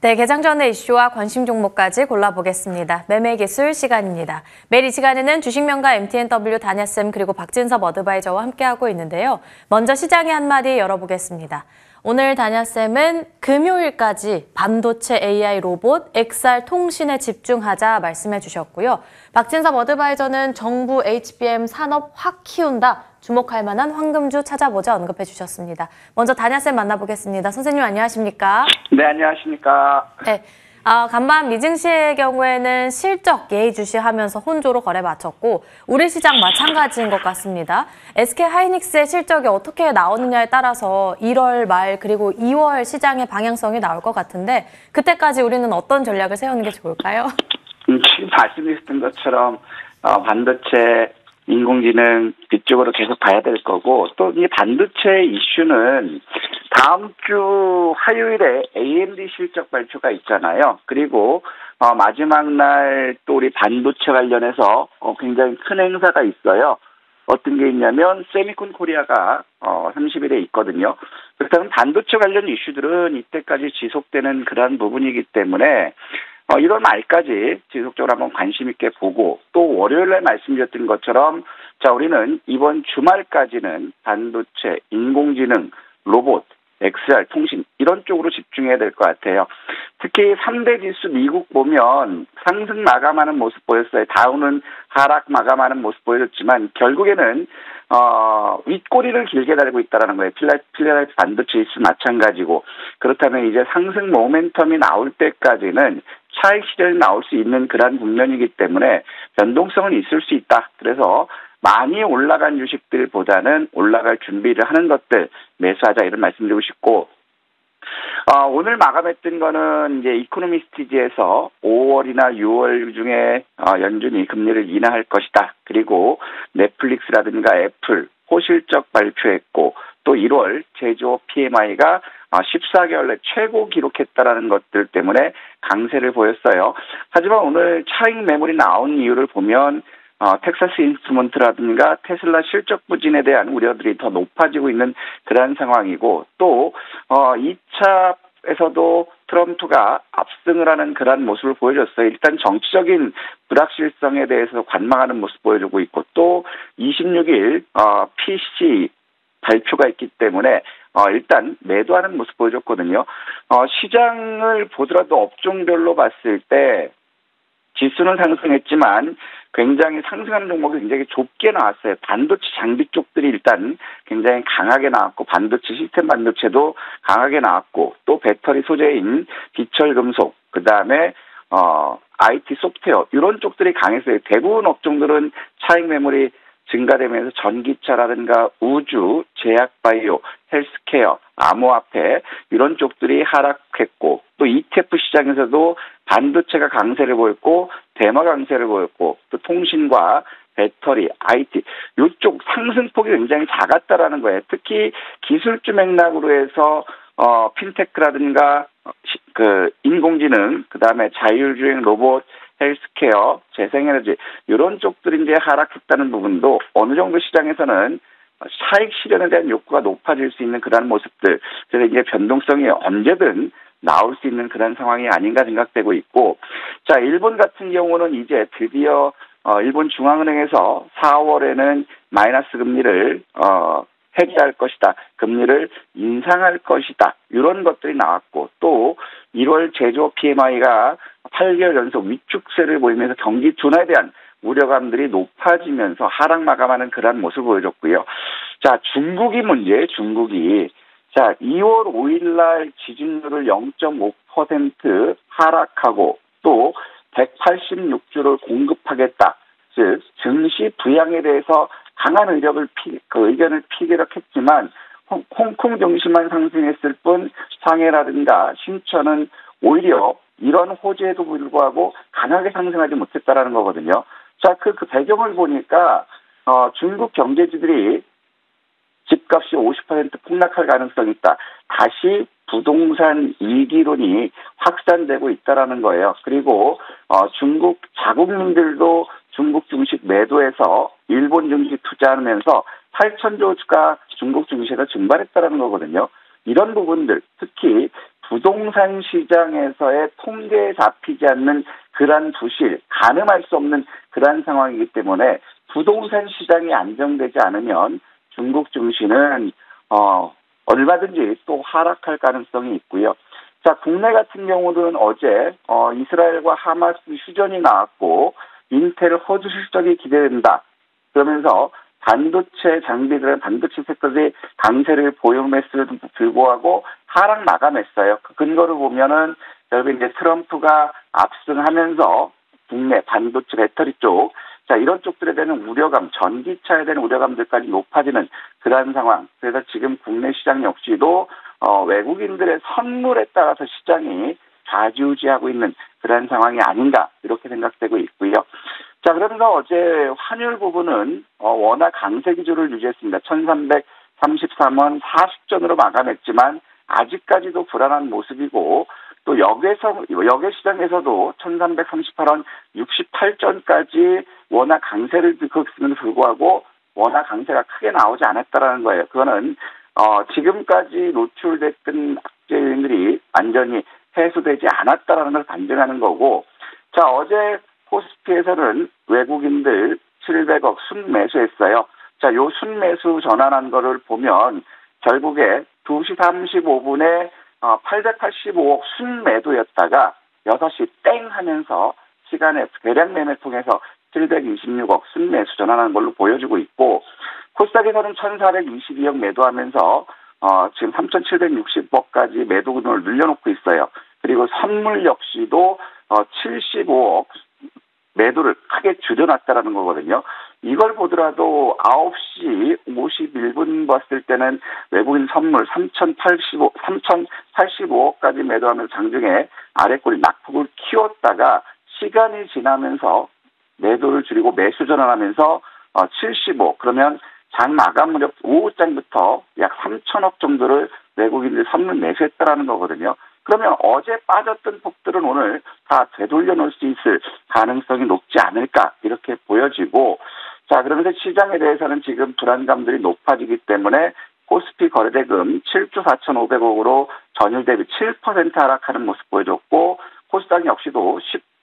네, 개장 전의 이슈와 관심 종목까지 골라보겠습니다. 매매기술 시간입니다. 매일 이 시간에는 주식명가 MTNW 다냐쌤 그리고 박진섭 어드바이저와 함께하고 있는데요. 먼저 시장의 한마디 열어보겠습니다. 오늘 다냐쌤은 금요일까지 반도체 AI 로봇, XR 통신에 집중하자 말씀해 주셨고요. 박진섭 어드바이저는 정부 HBM 산업 확 키운다. 주목할 만한 황금주 찾아보자 언급해 주셨습니다. 먼저 다냐쌤 만나보겠습니다. 선생님 안녕하십니까? 네, 안녕하십니까? 네. 간밤 미증시의 경우에는 실적 예의주시하면서 혼조로 거래 마쳤고 우리 시장 마찬가지인 것 같습니다. SK하이닉스의 실적이 어떻게 나오느냐에 따라서 1월 말 그리고 2월 시장의 방향성이 나올 것 같은데 그때까지 우리는 어떤 전략을 세우는 게 좋을까요? 지금 말씀드렸던 것처럼 반도체, 인공지능 이쪽으로 계속 봐야 될 거고 또 이 반도체 이슈는 다음 주 화요일에 AMD 실적 발표가 있잖아요. 그리고 마지막 날 또 우리 반도체 관련해서 굉장히 큰 행사가 있어요. 어떤 게 있냐면 세미콘 코리아가 30일에 있거든요. 그렇다면 반도체 관련 이슈들은 이때까지 지속되는 그런 부분이기 때문에 1월 말까지 지속적으로 한번 관심 있게 보고 또 월요일에 말씀드렸던 것처럼 자 우리는 이번 주말까지는 반도체, 인공지능, 로봇, XR, 통신 이런 쪽으로 집중해야 될 것 같아요. 특히 3대 지수 미국 보면 상승 마감하는 모습 보였어요. 다우는 하락 마감하는 모습 보여줬지만 결국에는 윗꼬리를 길게 달고 있다는 거예요. 필라델피아 반도체 지수 마찬가지고 그렇다면 이제 상승 모멘텀이 나올 때까지는 차익 실현이 나올 수 있는 그러한 국면이기 때문에 변동성은 있을 수 있다. 그래서 많이 올라간 주식들보다는 올라갈 준비를 하는 것들 매수하자 이런 말씀드리고 싶고 오늘 마감했던 거는 이제 이코노미스트지에서 5월이나 6월 중에 연준이 금리를 인하할 것이다. 그리고 넷플릭스라든가 애플 호실적 발표했고 또 1월 제조업 PMI가 14개월 내 최고 기록했다라는 것들 때문에 강세를 보였어요. 하지만 오늘 차익 매물이 나온 이유를 보면 텍사스 인스트루먼트라든가 테슬라 실적 부진에 대한 우려들이 더 높아지고 있는 그런 상황이고 또 2차에서도 트럼프가 압승을 하는 그런 모습을 보여줬어요. 일단 정치적인 불확실성에 대해서 관망하는 모습 보여주고 있고 또 26일 PC 발표가 있기 때문에 일단 매도하는 모습 보여줬거든요. 시장을 보더라도 업종별로 봤을 때 지수는 상승했지만 굉장히 상승하는 종목이 굉장히 좁게 나왔어요. 반도체 장비 쪽들이 일단 굉장히 강하게 나왔고 반도체 시스템 반도체도 강하게 나왔고 또 배터리 소재인 비철금속 그다음에 IT 소프트웨어 이런 쪽들이 강했어요. 대부분 업종들은 차익 매물이 증가되면서 전기차라든가 우주, 제약바이오, 헬스케어, 암호화폐 이런 쪽들이 하락했고 또 ETF 시장에서도 반도체가 강세를 보였고 대마 강세를 보였고 또 통신과 배터리, IT 이쪽 상승폭이 굉장히 작았다라는 거예요. 특히 기술주 맥락으로 해서 핀테크라든가 인공지능 그다음에 자율주행 로봇 헬스케어, 재생에너지 이런 쪽들이 이제 하락했다는 부분도 어느 정도 시장에서는 차익 실현에 대한 욕구가 높아질 수 있는 그런 모습들 그래서 이제 변동성이 언제든 나올 수 있는 그런 상황이 아닌가 생각되고 있고 자 일본 같은 경우는 이제 드디어 일본 중앙은행에서 4월에는 마이너스 금리를 해지할 것이다. 금리를 인상할 것이다. 이런 것들이 나왔고 또 1월 제조업 PMI가 8개월 연속 위축세를 보이면서 경기 둔화에 대한 우려감들이 높아지면서 하락 마감하는 그런 모습을 보여줬고요. 자, 중국이 문제, 중국이. 자, 2월 5일 날 지준율을 0.5% 하락하고 또 186주를 공급하겠다. 즉, 증시 부양에 대해서 강한 의견을 피기록 했지만 홍콩 증시만 상승했을 뿐 상해라든가 신천은 오히려 이런 호재에도 불구하고 강하게 상승하지 못했다라는 거거든요. 자, 그 배경을 보니까 중국 경제지들이 집값이 50% 폭락할 가능성이 있다. 다시 부동산 위기론이 확산되고 있다라는 거예요. 그리고 중국 자국민들도 중국 증시 매도해서 일본 증시 투자하면서 8천조 주가 중국 증시가 증발했다라는 거거든요. 이런 부분들, 특히 부동산 시장에서의 통계에 잡히지 않는 그러한 부실, 가늠할 수 없는 그러한 상황이기 때문에 부동산 시장이 안정되지 않으면 중국 증시는 얼마든지 또 하락할 가능성이 있고요. 자, 국내 같은 경우는 어제 이스라엘과 하마스 휴전이 나왔고 인텔 호주 실적이 기대된다. 그러면서 반도체 장비들은 반도체 섹터들이 강세를 보였음에도 불구하고 하락 마감했어요. 그 근거를 보면은 결국 이제 트럼프가 압승하면서 국내 반도체 배터리 쪽, 자, 이런 쪽들에 대한 우려감, 전기차에 대한 우려감들까지 높아지는 그러한 상황. 그래서 지금 국내 시장 역시도 외국인들의 선물에 따라서 시장이 좌지우지하고 있는 그러한 상황이 아닌가 이렇게 생각되고 있고요. 자, 그러면서 어제 환율 부분은 워낙 강세 기조를 유지했습니다. 1333원 40전으로 마감했지만 아직까지도 불안한 모습이고 또 역외 시장에서도 1338원 68전까지 워낙 강세를 긁었음에도 불구하고 워낙 강세가 크게 나오지 않았다라는 거예요. 그거는 지금까지 노출됐던 악재 요인들이 완전히 해소되지 않았다라는 걸 반증하는 거고, 자, 어제 코스피에서는 외국인들 700억 순매수했어요. 자, 요 순매수 전환한 거를 보면 결국에 2시 35분에 885억 순매도였다가 6시 땡 하면서 시간에 대량 매매 통해서 726억 순매수 전환한 걸로 보여지고 있고, 코스닥에서는 1422억 매도하면서 지금 3760억까지 매도금을 늘려놓고 있어요. 그리고 선물 역시도 75억 매도를 크게 줄여놨다라는 거거든요. 이걸 보더라도 9시 51분 봤을 때는 외국인 선물 3085억까지 매도하면서 장중에 아래꼬리 낙폭을 키웠다가 시간이 지나면서 매도를 줄이고 매수 전환하면서 75, 그러면 장 마감 무렵 오후장부터 약 3천억 정도를 외국인들이 선물 매수했다라는 거거든요. 그러면 어제 빠졌던 폭들은 오늘 다 되돌려 놓을 수 있을 가능성이 높지 않을까 이렇게 보여지고, 자, 그러면서 시장에 대해서는 지금 불안감들이 높아지기 때문에 코스피 거래대금 7조 4,500억으로 전일 대비 7% 하락하는 모습 보여줬고, 코스닥 역시도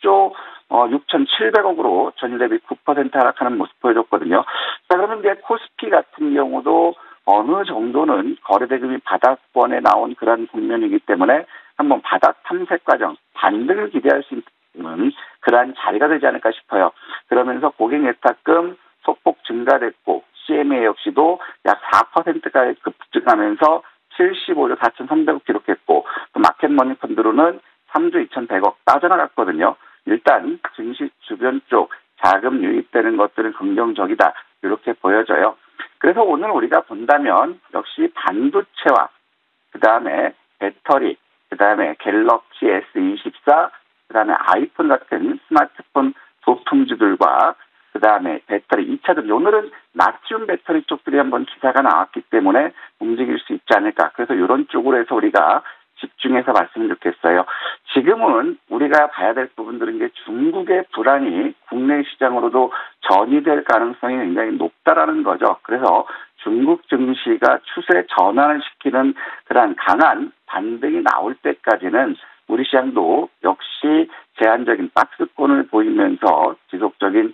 10조 6,700억으로 전일 대비 9% 하락하는 모습 보여줬거든요. 자, 그러면 이제 코스피 같은 경우도 어느 정도는 거래대금이 바닥권에 나온 그런 국면이기 때문에 한번 바닥 탐색 과정, 반등을 기대할 수 있는 그러한 자리가 되지 않을까 싶어요. 그러면서 고객 예탁금 소폭 증가됐고 CMA 역시도 약 4%까지 급증하면서 75조 4,300억 기록했고, 또 마켓머니 펀드로는 3조 2,100억 빠져나갔거든요. 일단 증시 주변 쪽 자금 유입되는 것들은 긍정적이다 이렇게 보여져요. 그래서 오늘 우리가 본다면 역시 반도체와 그다음에 배터리, 그다음에 갤럭시 S24, 그다음에 아이폰 같은 스마트폰 부품주들과 그다음에 배터리 2차전, 오늘은 나트륨 배터리 쪽들이 한번 기사가 나왔기 때문에 움직일 수 있지 않을까. 그래서 이런 쪽으로 해서 우리가 집중해서 봤으면 좋겠어요. 지금은 우리가 봐야 될 부분들은 이제 중국의 불안이 국내 시장으로도 전이될 가능성이 굉장히 높다라는 거죠. 그래서 중국 증시가 추세 전환을 시키는 그런 강한 반등이 나올 때까지는 우리 시장도 역시 제한적인 박스권을 보이면서 지속적인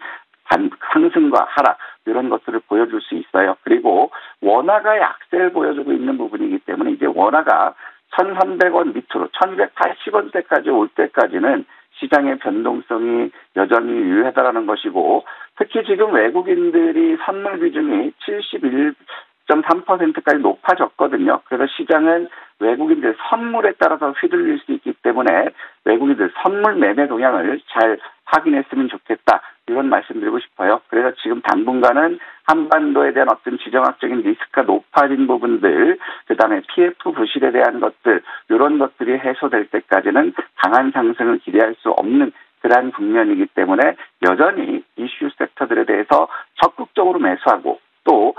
상승과 하락 이런 것들을 보여줄 수 있어요. 그리고 원화가 약세를 보여주고 있는 부분이기 때문에 이제 원화가 1,300원 밑으로 1,280원대까지 올 때까지는 시장의 변동성이 여전히 유효하다라는 것이고, 특히 지금 외국인들이 선물 비중이 71.3%까지 높아졌거든요. 그래서 시장은 외국인들 선물에 따라서 휘둘릴 수 있기 때문에 외국인들 선물 매매 동향을 잘 확인했으면 좋겠다, 이런 말씀드리고 싶어요. 그래서 지금 당분간은 한반도에 대한 어떤 지정학적인 리스크가 높아진 부분들, 그다음에 PF 부실에 대한 것들, 이런 것들이 해소될 때까지는 강한 상승을 기대할 수 없는 그러한 국면이기 때문에 여전히 이슈 섹터들에 대해서 적극적으로 매수하고, 또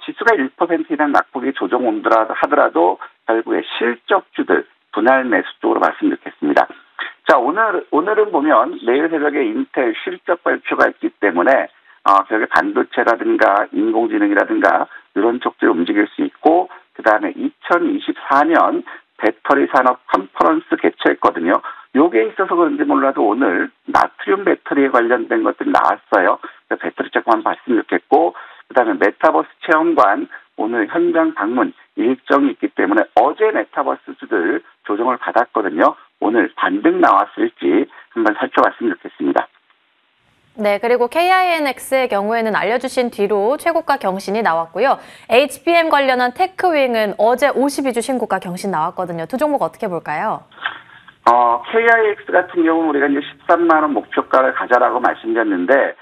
지수가 1% 이상 낙폭이 조정온다 하더라도 결국에 실적주들 분할 매수 쪽으로 말씀드리겠습니다. 자, 오늘은 보면 내일 새벽에 인텔 실적 발표가 있기 때문에 결국에 반도체라든가 인공지능이라든가 이런 쪽들이 움직일 수 있고, 그 다음에 2024년 배터리 산업 컨퍼런스 개최했거든요. 요게 있어서 그런지 몰라도 오늘 나트륨 배터리에 관련된 것들이 나왔어요. 배터리 조금 한번 봤으면 좋겠고, 그다음에 메타버스 체험관 오늘 현장 방문 일정이 있기 때문에 어제 메타버스들 조정을 받았거든요. 오늘 반등 나왔을지 한번 살펴봤으면 좋겠습니다. 네, 그리고 KINX의 경우에는 알려주신 뒤로 최고가 경신이 나왔고요. HBM 관련한 테크윙은 어제 52주 신고가 경신 나왔거든요. 두 종목 어떻게 볼까요? KIX 같은 경우는 우리가 이제 13만 원 목표가를 가자라고 말씀드렸는데,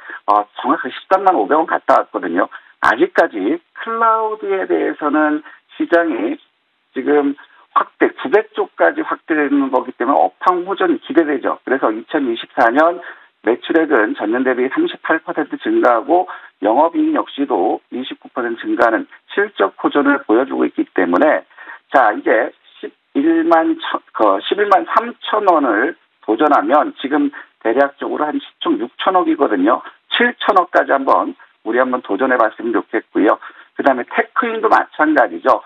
정확히 13만 500원 갔다 왔거든요. 아직까지 클라우드에 대해서는 시장이 지금 확대, 900조까지 확대되는 거기 때문에 업황 호전이 기대되죠. 그래서 2024년 매출액은 전년 대비 38% 증가하고 영업이익 역시도 29% 증가하는 실적 호전을 보여주고 있기 때문에 자, 이제 11만 3천 원을 도전하면 지금 대략적으로 한 시총 6천억이거든요. 7천억까지 한번 도전해 봤으면 좋겠고요. 그다음에 테크인도 마찬가지죠.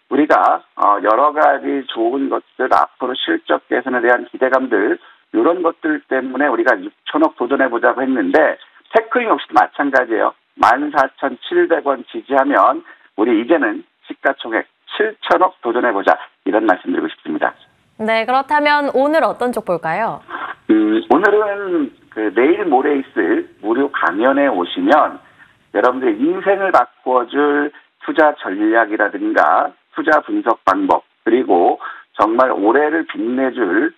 우리가 여러 가지 좋은 것들, 앞으로 실적 개선에 대한 기대감들, 이런 것들 때문에 우리가 6천억 도전해 보자고 했는데 테크인 역시도 마찬가지예요. 14,700원 지지하면 우리 이제는 시가총액 7천억 도전해 보자, 이런 말씀드리고 싶습니다. 네, 그렇다면 오늘 어떤 쪽 볼까요? 오늘은 내일 모레 있을 무료 강연에 오시면 여러분들의 인생을 바꿔줄 투자 전략이라든가 투자 분석 방법, 그리고 정말 올해를 빛내줄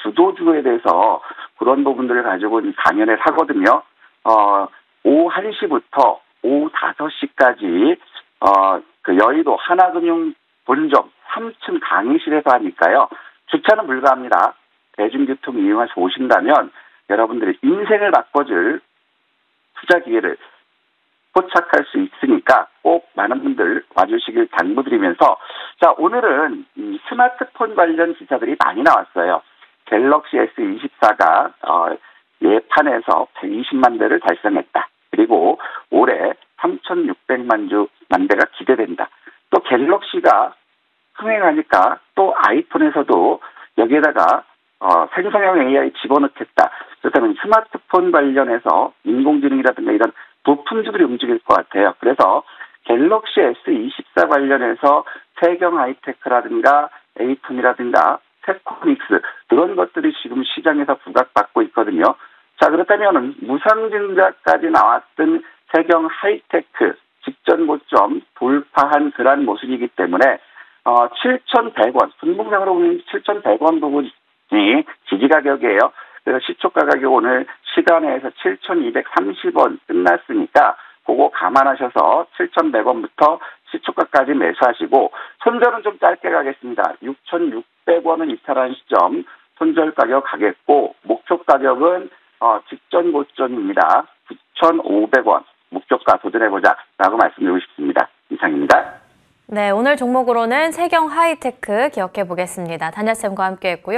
주도주에 대해서 그런 부분들을 가지고 강연을 하거든요. 오후 1시부터 오후 5시까지 여의도 하나금융 본점 3층 강의실에서 하니까요. 주차는 불가합니다. 대중교통 이용해서 오신다면 여러분들의 인생을 바꿔줄 투자 기회를 포착할 수 있으니까 꼭 많은 분들 와주시길 당부드리면서, 자, 오늘은 스마트폰 관련 기사들이 많이 나왔어요. 갤럭시 S24가 예판에서 120만 대를 달성했다. 그리고 올해 3,600만 대가 기대된다. 또 갤럭시가 흥행하니까 또 아이폰에서도 여기에다가 생성형 AI 집어넣겠다. 그렇다면 스마트폰 관련해서 인공지능이라든가 이런 부품주들이 움직일 것 같아요. 그래서 갤럭시 S24 관련해서 세경 하이테크라든가 에이톤이라든가 테크닉스, 그런 것들이 지금 시장에서 부각받고 있거든요. 자, 그렇다면 무상증자까지 나왔던 세경 하이테크 직전 고점 돌파한 그러한 모습이기 때문에 7,100원, 분봉상으로 보면 7,100원 부분이 지지 가격이에요. 그래서 시초가 가격 오늘 시간에서 7,230원 끝났으니까 그거 감안하셔서 7,100원부터 시초가까지 매수하시고, 손절은 좀 짧게 가겠습니다. 6,600원은 이탈한 시점 손절 가격 가겠고, 목표 가격은 직전 고점입니다. 9,500원 목표가 도전해보자라고 말씀드리고 싶습니다. 이상입니다. 네, 오늘 종목으로는 세경 하이테크 기억해 보겠습니다. 단야쌤과 함께 했고요.